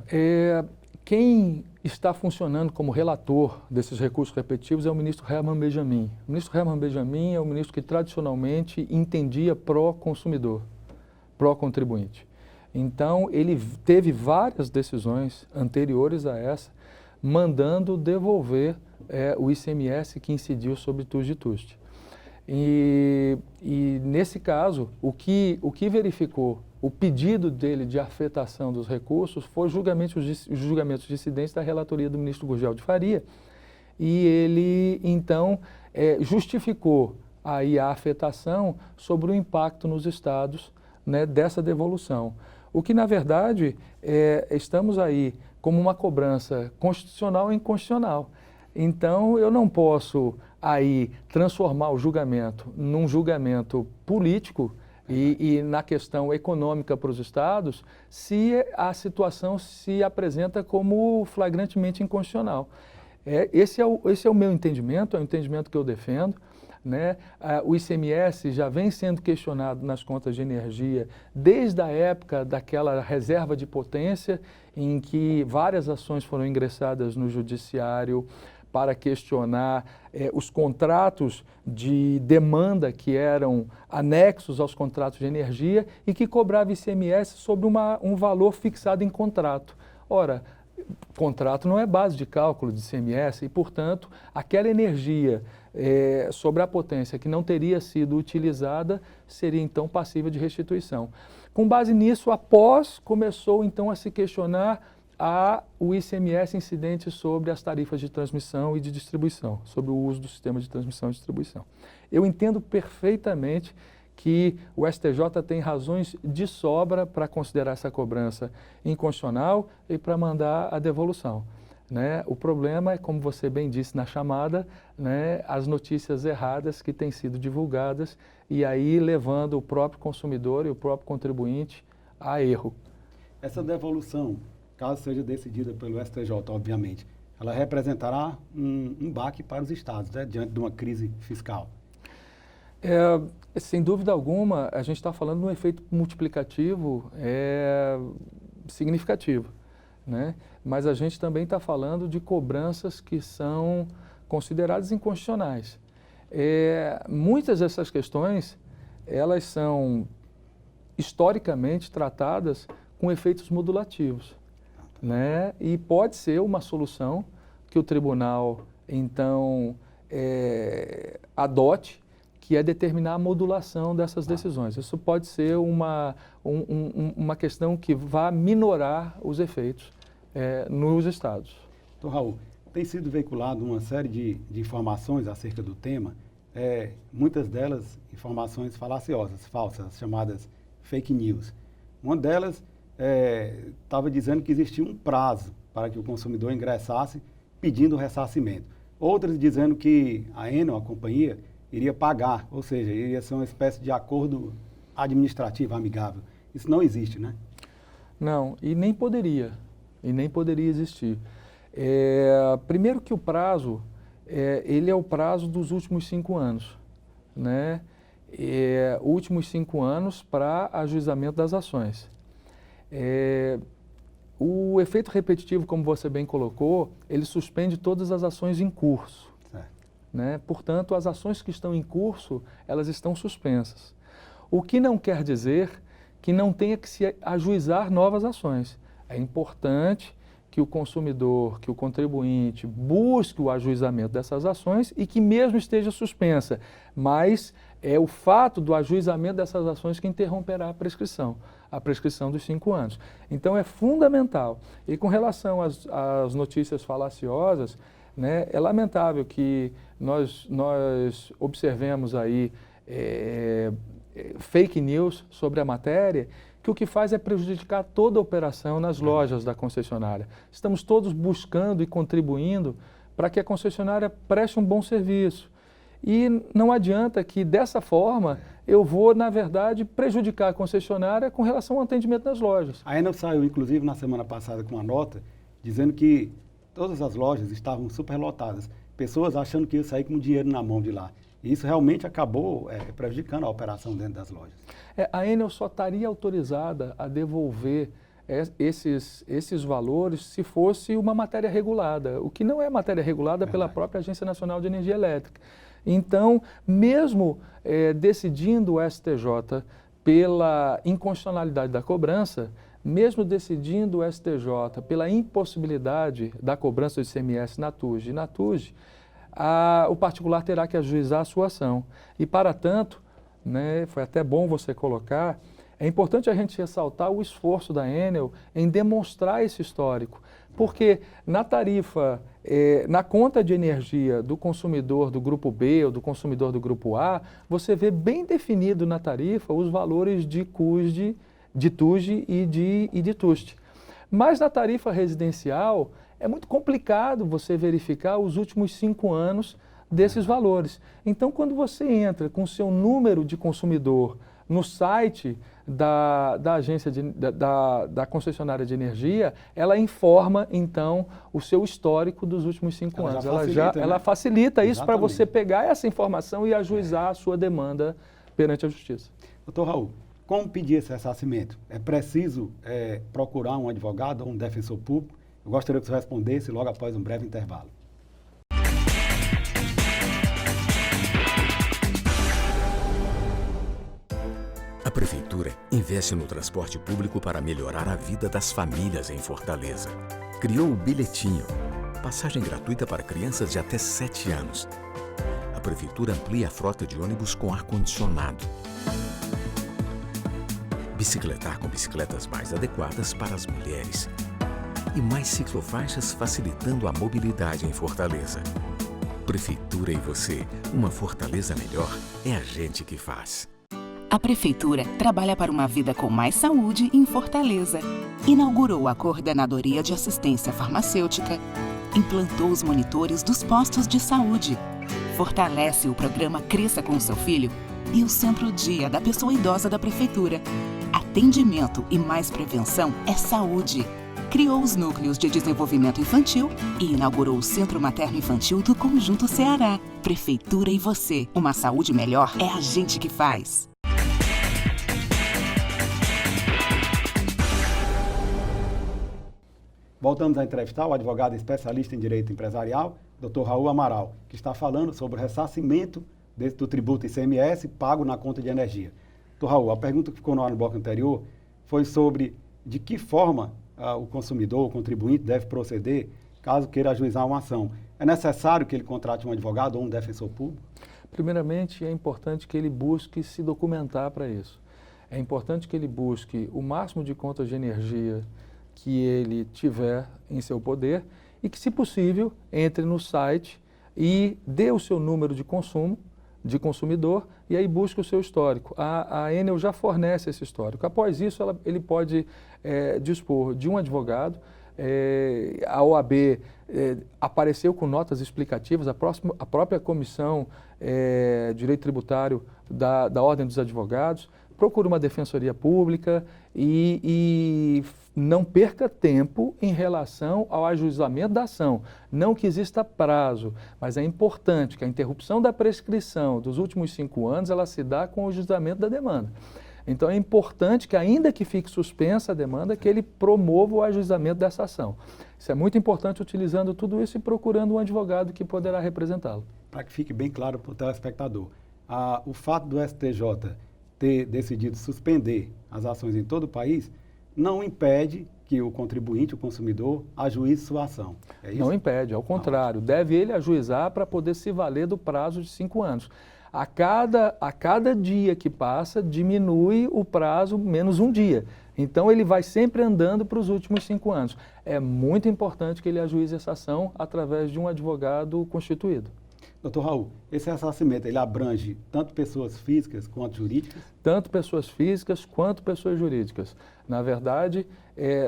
quem está funcionando como relator desses recursos repetitivos é o ministro Herman Benjamin. O ministro Herman Benjamin é o ministro que tradicionalmente entendia pró-consumidor, pró-contribuinte. Então, ele teve várias decisões anteriores a essa, mandando devolver o ICMS que incidiu sobre TUSD e TUST. E nesse caso, o que verificou o pedido dele de afetação dos recursos foi os julgamentos dissidentes da relatoria do ministro Gurgel de Faria. E ele, então, justificou aí a afetação sobre o impacto nos estados, né, dessa devolução. O que, na verdade, estamos aí como uma cobrança constitucional e inconstitucional. Então, eu não posso aí transformar o julgamento num julgamento político e na questão econômica para os estados, se a situação se apresenta como flagrantemente inconstitucional. Esse é o meu entendimento, é o entendimento que eu defendo. Né? O ICMS já vem sendo questionado nas contas de energia desde a época daquela reserva de potência, em que várias ações foram ingressadas no judiciário para questionar os contratos de demanda que eram anexos aos contratos de energia e que cobrava ICMS sobre um valor fixado em contrato. Ora, contrato não é base de cálculo de ICMS e, portanto, aquela energia sobre a potência que não teria sido utilizada seria, então, passível de restituição. Com base nisso, começou, então, a se questionar o ICMS incidente sobre as tarifas de transmissão e de distribuição, sobre o uso do sistema de transmissão e distribuição. Eu entendo perfeitamente que o STJ tem razões de sobra para considerar essa cobrança inconstitucional e para mandar a devolução. Né? O problema é, como você bem disse na chamada, né, as notícias erradas que têm sido divulgadas e aí levando o próprio consumidor e o próprio contribuinte a erro. Essa devolução, caso seja decidida pelo STJ, obviamente, ela representará um baque para os estados, né, diante de uma crise fiscal. Sem dúvida alguma, a gente está falando de um efeito multiplicativo significativo, né? Mas a gente também está falando de cobranças que são consideradas inconstitucionais. Muitas dessas questões, elas são historicamente tratadas com efeitos modulativos, né? E pode ser uma solução que o tribunal, então, adote, que é determinar a modulação dessas decisões. Isso pode ser uma questão que vá minorar os efeitos nos estados. Então, Raul, tem sido veiculado uma série de informações acerca do tema, muitas delas informações falaciosas, falsas, chamadas fake news. Uma delas estava dizendo que existia um prazo para que o consumidor ingressasse pedindo ressarcimento. Outras dizendo que a Enel, a companhia, iria pagar, ou seja, iria ser uma espécie de acordo administrativo amigável. Isso não existe, né? Não, e nem poderia existir. Primeiro que o prazo, ele é o prazo dos últimos 5 anos, né? Últimos 5 anos para ajuizamento das ações. O efeito repetitivo, como você bem colocou, ele suspende todas as ações em curso, né? Portanto, as ações que estão em curso, elas estão suspensas. O que não quer dizer que não tenha que se ajuizar novas ações. É importante que o consumidor, que o contribuinte busque o ajuizamento dessas ações e que mesmo esteja suspensa, mas é o fato do ajuizamento dessas ações que interromperá a prescrição dos 5 anos. Então é fundamental. E com relação às notícias falaciosas, né, é lamentável que nós observemos aí fake news sobre a matéria, que o que faz é prejudicar toda a operação nas lojas da concessionária. Estamos todos buscando e contribuindo para que a concessionária preste um bom serviço. E não adianta que, dessa forma, eu vou, na verdade, prejudicar a concessionária com relação ao atendimento das lojas. A Enel saiu, inclusive, na semana passada com uma nota dizendo que todas as lojas estavam superlotadas. Pessoas achando que ia sair com dinheiro na mão de lá. E isso realmente acabou prejudicando a operação dentro das lojas. A Enel só estaria autorizada a devolver esses valores se fosse uma matéria regulada, o que não é matéria regulada pela própria Agência Nacional de Energia Elétrica. Então, mesmo decidindo o STJ pela inconstitucionalidade da cobrança, mesmo decidindo o STJ pela impossibilidade da cobrança do ICMS na TUJ e na TUJ, o particular terá que ajuizar a sua ação. E, para tanto, né, foi até bom você colocar, é importante a gente ressaltar o esforço da Enel em demonstrar esse histórico, porque na tarifa, na conta de energia do consumidor do grupo B ou do consumidor do grupo A, você vê bem definido na tarifa os valores de CUSD, de TUJ e de TUST. Mas na tarifa residencial, é muito complicado você verificar os últimos 5 anos desses valores. Então, quando você entra com o seu número de consumidor no site da agência da concessionária de energia, ela informa, então, o seu histórico dos últimos 5 anos. Ela facilita isso para você pegar essa informação e ajuizar a sua demanda perante a justiça. Doutor Raul, como pedir esse ressarcimento? É preciso procurar um advogado ou um defensor público? Eu gostaria que você respondesse logo após um breve intervalo. A Prefeitura investe no transporte público para melhorar a vida das famílias em Fortaleza. Criou o Bilhetinho, passagem gratuita para crianças de até 7 anos. A Prefeitura amplia a frota de ônibus com ar-condicionado. Bicicletar com bicicletas mais adequadas para as mulheres. E mais ciclofaixas facilitando a mobilidade em Fortaleza. Prefeitura e você, uma Fortaleza melhor é a gente que faz. A Prefeitura trabalha para uma vida com mais saúde em Fortaleza. Inaugurou a Coordenadoria de Assistência Farmacêutica, implantou os monitores dos postos de saúde, fortalece o programa Cresça com seu Filho e o Centro Dia da Pessoa Idosa da Prefeitura. Atendimento e mais prevenção é saúde. Criou os núcleos de desenvolvimento infantil e inaugurou o Centro Materno Infantil do Conjunto Ceará. Prefeitura e você, uma saúde melhor é a gente que faz. Voltamos a entrevistar o advogado especialista em direito empresarial, Dr. Raul Amaral, que está falando sobre o ressarcimento do tributo ICMS pago na conta de energia. Dr. Raul, a pergunta que ficou no ar no bloco anterior foi sobre de que forma o consumidor, o contribuinte, deve proceder caso queira ajuizar uma ação. É necessário que ele contrate um advogado ou um defensor público? Primeiramente, é importante que ele busque se documentar para isso. É importante que ele busque o máximo de contas de energia que ele tiver em seu poder e que, se possível, entre no site e dê o seu número de consumo, de consumidor e aí busca o seu histórico. A Enel já fornece esse histórico. Após isso, ele pode dispor de um advogado. A OAB apareceu com notas explicativas, a própria Comissão Direito Tributário da Ordem dos Advogados procura uma defensoria pública e não perca tempo em relação ao ajuizamento da ação. Não que exista prazo, mas é importante que a interrupção da prescrição dos últimos 5 anos ela se dá com o ajuizamento da demanda. Então é importante que, ainda que fique suspensa a demanda, que ele promova o ajuizamento dessa ação. Isso é muito importante, utilizando tudo isso e procurando um advogado que poderá representá-lo. Para que fique bem claro para o telespectador, o fato do STJ ter decidido suspender as ações em todo o país não impede que o contribuinte, o consumidor, ajuize sua ação. É isso? Não impede, ao contrário, deve ele ajuizar para poder se valer do prazo de 5 anos. A cada dia que passa, diminui o prazo menos um dia. Então, ele vai sempre andando para os últimos 5 anos. É muito importante que ele ajuize essa ação através de um advogado constituído. Doutor Raul, esse ressarcimento, ele abrange tanto pessoas físicas quanto jurídicas? Tanto pessoas físicas quanto pessoas jurídicas. Na verdade,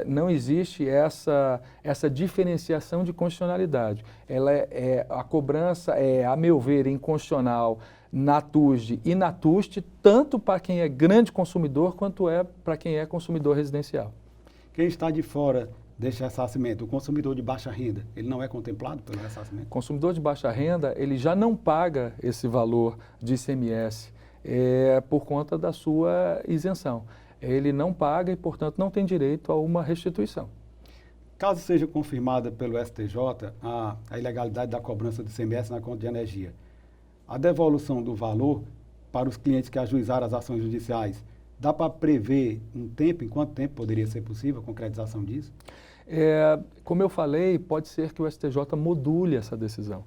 não existe essa diferenciação de constitucionalidade. A cobrança é, a meu ver, inconstitucional na TUSD e na TUST, tanto para quem é grande consumidor quanto para quem é consumidor residencial. Quem está de fora desse ressarcimento, o consumidor de baixa renda, ele não é contemplado pelo ressarcimento? O consumidor de baixa renda, ele já não paga esse valor de ICMS por conta da sua isenção. Ele não paga e, portanto, não tem direito a uma restituição. Caso seja confirmada pelo STJ a ilegalidade da cobrança do ICMS na conta de energia, a devolução do valor para os clientes que ajuizaram as ações judiciais, dá para prever um tempo, em quanto tempo poderia ser possível a concretização disso? Como eu falei, pode ser que o STJ module essa decisão,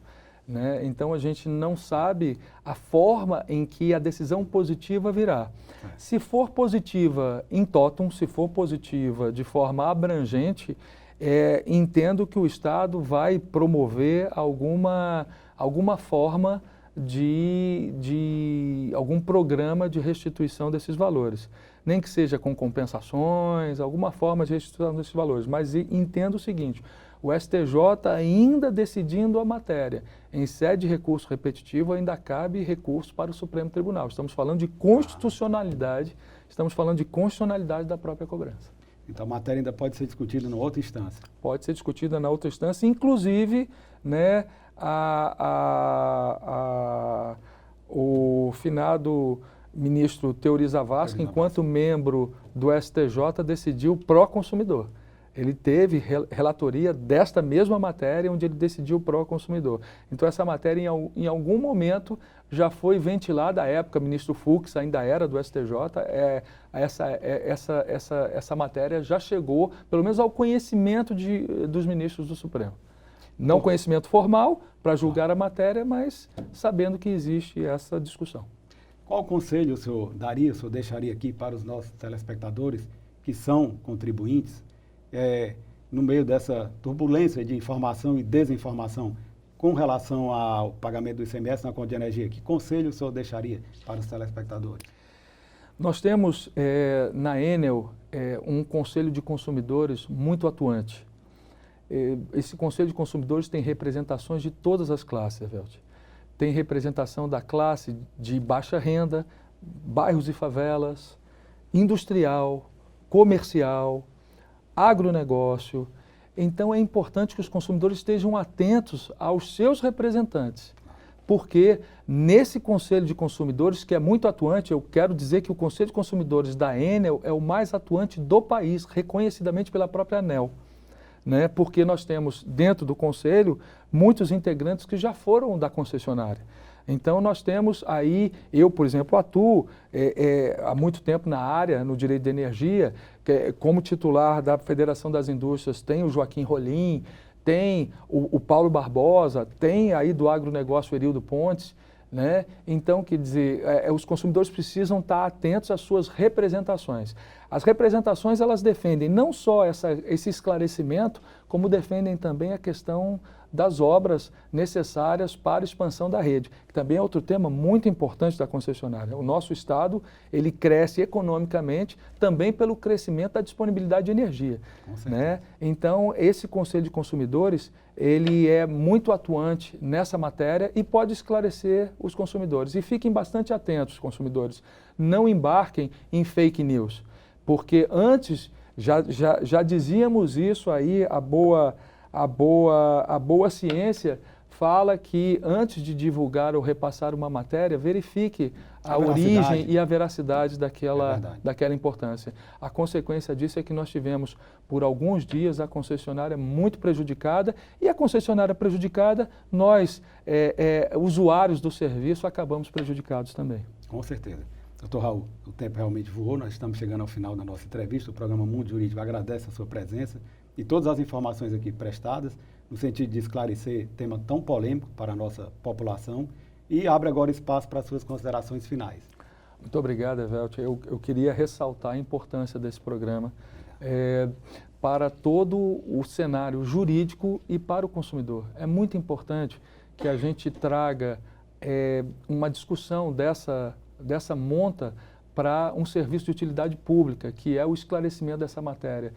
né? Então, a gente não sabe a forma em que a decisão positiva virá. Se for positiva in totum, se for positiva de forma abrangente, entendo que o Estado vai promover alguma forma de algum programa de restituição desses valores. Nem que seja com compensações, alguma forma de restituição desses valores. Mas entendo o seguinte, o STJ ainda decidindo a matéria, em sede de recurso repetitivo, ainda cabe recurso para o Supremo Tribunal. Estamos falando de constitucionalidade, da própria cobrança. Então a matéria ainda pode ser discutida em outra instância? Pode ser discutida na outra instância, inclusive, né, o finado ministro Teori Zavascki, enquanto membro do STJ, decidiu pró-consumidor. Ele teve relatoria desta mesma matéria, onde ele decidiu pró-consumidor. Então, essa matéria, em algum momento, já foi ventilada. À época, o ministro Fux ainda era do STJ. Essa matéria já chegou, pelo menos, ao conhecimento dos ministros do Supremo. Não conhecimento formal para julgar a matéria, mas sabendo que existe essa discussão. Qual conselho o senhor daria, o senhor deixaria aqui para os nossos telespectadores que são contribuintes, no meio dessa turbulência de informação e desinformação com relação ao pagamento do ICMS na conta de energia? Que conselho o senhor deixaria para os telespectadores? Nós temos na Enel um conselho de consumidores muito atuante. Esse Conselho de Consumidores tem representações de todas as classes, Velt. Tem representação da classe de baixa renda, bairros e favelas, industrial, comercial, agronegócio. Então, é importante que os consumidores estejam atentos aos seus representantes, porque nesse Conselho de Consumidores, que é muito atuante, eu quero dizer que o Conselho de Consumidores da Enel é o mais atuante do país, reconhecidamente pela própria ANEEL. Né? Porque nós temos dentro do Conselho muitos integrantes que já foram da concessionária. Então nós temos aí, eu por exemplo atuo há muito tempo na área, no direito de energia, como titular da Federação das Indústrias, tem o Joaquim Rolim, tem o Paulo Barbosa, tem aí do agronegócio Erildo Pontes, né? Então, quer dizer, os consumidores precisam estar atentos às suas representações. As representações, elas defendem não só esse esclarecimento, como defendem também a questão das obras necessárias para a expansão da rede, que também é outro tema muito importante da concessionária. O nosso estado, ele cresce economicamente também pelo crescimento da disponibilidade de energia, né? Então, esse Conselho de Consumidores, ele é muito atuante nessa matéria e pode esclarecer os consumidores. E fiquem bastante atentos, consumidores, não embarquem em fake news, porque antes já dizíamos isso aí, a boa ciência fala que antes de divulgar ou repassar uma matéria, verifique a origem e a veracidade daquela importância. A consequência disso é que nós tivemos, por alguns dias, a concessionária muito prejudicada, e a concessionária prejudicada, nós, usuários do serviço, acabamos prejudicados também. Com certeza. Doutor Raul, o tempo realmente voou, nós estamos chegando ao final da nossa entrevista. O programa Mundo Jurídico agradece a sua presença e todas as informações aqui prestadas, no sentido de esclarecer tema tão polêmico para a nossa população, e abre agora espaço para as suas considerações finais. Muito obrigado, Evelto. Eu queria ressaltar a importância desse programa para todo o cenário jurídico e para o consumidor. É muito importante que a gente traga uma discussão dessa monta para um serviço de utilidade pública, que é o esclarecimento dessa matéria.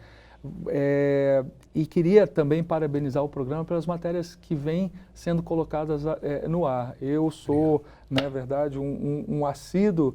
E queria também parabenizar o programa pelas matérias que vêm sendo colocadas no ar. Eu sou, na verdade, um assíduo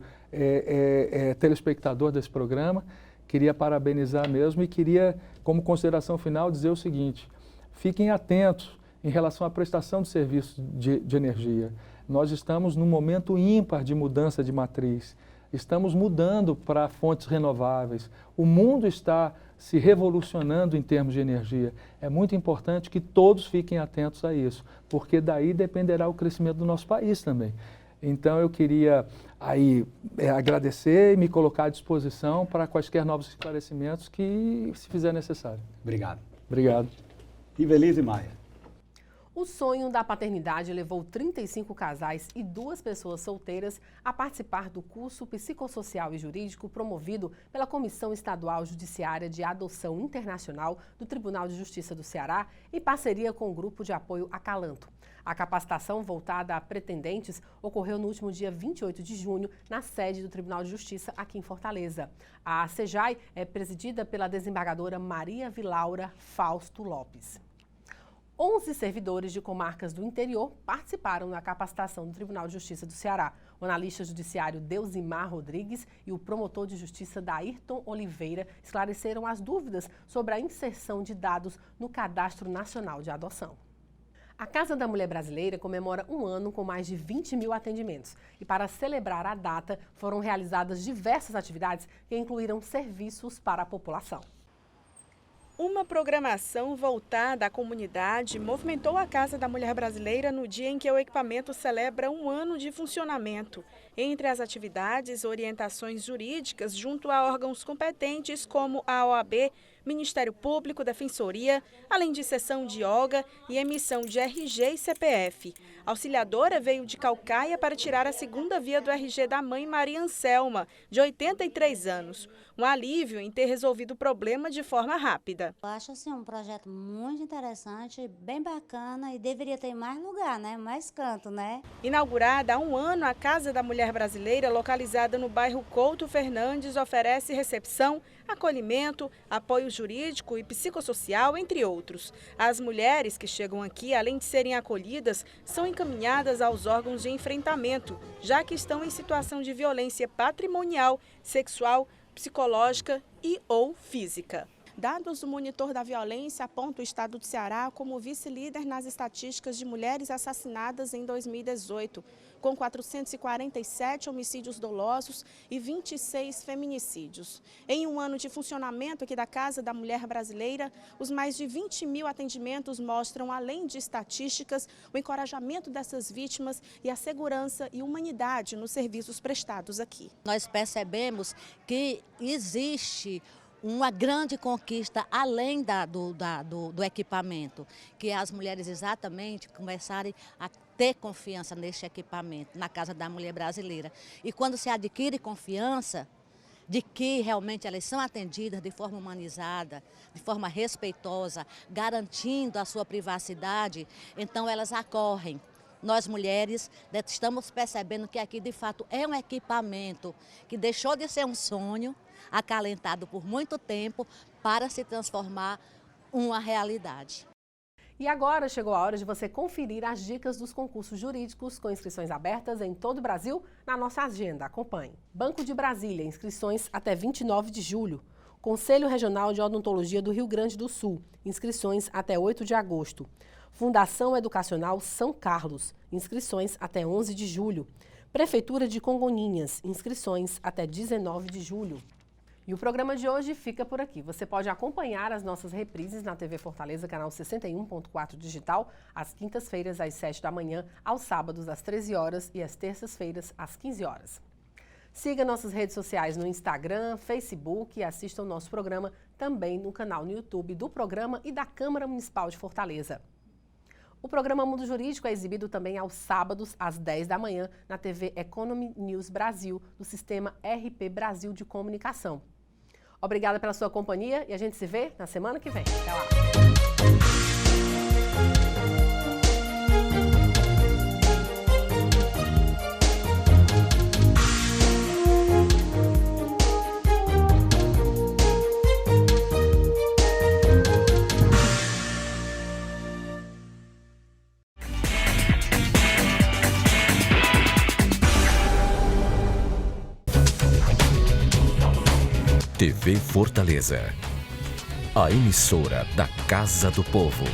telespectador desse programa. Queria parabenizar mesmo e queria, como consideração final, dizer o seguinte: fiquem atentos em relação à prestação de serviços de energia. Nós estamos num momento ímpar de mudança de matriz. Estamos mudando para fontes renováveis. O mundo está se revolucionando em termos de energia. É muito importante que todos fiquem atentos a isso, porque daí dependerá o crescimento do nosso país também. Então eu queria aí agradecer e me colocar à disposição para quaisquer novos esclarecimentos que se fizer necessário. Obrigado. Obrigado. Ivelise Maia. O sonho da paternidade levou 35 casais e 2 pessoas solteiras a participar do curso psicossocial e jurídico promovido pela Comissão Estadual Judiciária de Adoção Internacional do Tribunal de Justiça do Ceará, em parceria com o grupo de apoio Acalanto. A capacitação voltada a pretendentes ocorreu no último dia 28 de junho, na sede do Tribunal de Justiça aqui em Fortaleza. A CEJAI é presidida pela desembargadora Maria Vilaura Fausto Lopes. 11 servidores de comarcas do interior participaram da capacitação do Tribunal de Justiça do Ceará. O analista judiciário Deusimar Rodrigues e o promotor de justiça Dairton Oliveira esclareceram as dúvidas sobre a inserção de dados no Cadastro Nacional de Adoção. A Casa da Mulher Brasileira comemora um ano com mais de 20 mil atendimentos. E para celebrar a data, foram realizadas diversas atividades que incluíram serviços para a população. Uma programação voltada à comunidade movimentou a Casa da Mulher Brasileira no dia em que o equipamento celebra um ano de funcionamento. Entre as atividades, orientações jurídicas junto a órgãos competentes como a OAB, Ministério Público, Defensoria, além de sessão de yoga e emissão de RG e CPF. A auxiliadora veio de Caucaia para tirar a segunda via do RG da mãe Maria Anselma, de 83 anos. Um alívio em ter resolvido o problema de forma rápida. Eu acho assim, um projeto muito interessante, bem bacana, e deveria ter mais lugar, né? Mais canto, né? Inaugurada há um ano, a Casa da Mulher Brasileira, localizada no bairro Couto Fernandes, oferece recepção, acolhimento, apoio jurídico e psicossocial, entre outros. As mulheres que chegam aqui, além de serem acolhidas, são encaminhadas aos órgãos de enfrentamento, já que estão em situação de violência patrimonial, sexual, psicológica e ou física. Dados do Monitor da Violência apontam o estado do Ceará como vice-líder nas estatísticas de mulheres assassinadas em 2018, com 447 homicídios dolosos e 26 feminicídios. Em um ano de funcionamento aqui da Casa da Mulher Brasileira, os mais de 20 mil atendimentos mostram, além de estatísticas, o encorajamento dessas vítimas e a segurança e humanidade nos serviços prestados aqui. Nós percebemos que existe uma grande conquista além do equipamento, que é as mulheres exatamente começarem a ter confiança neste equipamento, na Casa da Mulher Brasileira. E quando se adquire confiança, de que realmente elas são atendidas de forma humanizada, de forma respeitosa, garantindo a sua privacidade, então elas acorrem. Nós mulheres estamos percebendo que aqui de fato é um equipamento que deixou de ser um sonho, acalentado por muito tempo, para se transformar uma realidade. E agora chegou a hora de você conferir as dicas dos concursos jurídicos com inscrições abertas em todo o Brasil na nossa agenda. Acompanhe. Banco de Brasília, inscrições até 29 de julho. Conselho Regional de Odontologia do Rio Grande do Sul, inscrições até 8 de agosto. Fundação Educacional São Carlos, inscrições até 11 de julho. Prefeitura de Congonhinhas, inscrições até 19 de julho. E o programa de hoje fica por aqui. Você pode acompanhar as nossas reprises na TV Fortaleza, canal 61.4 digital, às quintas-feiras às 7 da manhã, aos sábados às 13 horas e às terças-feiras às 15 horas. Siga nossas redes sociais no Instagram, Facebook e assista o nosso programa também no canal no YouTube do programa e da Câmara Municipal de Fortaleza. O programa Mundo Jurídico é exibido também aos sábados, às 10 da manhã, na TV Economy News Brasil, do sistema RP Brasil de Comunicação. Obrigada pela sua companhia e a gente se vê na semana que vem. Até lá! TV Fortaleza, a emissora da Casa do Povo.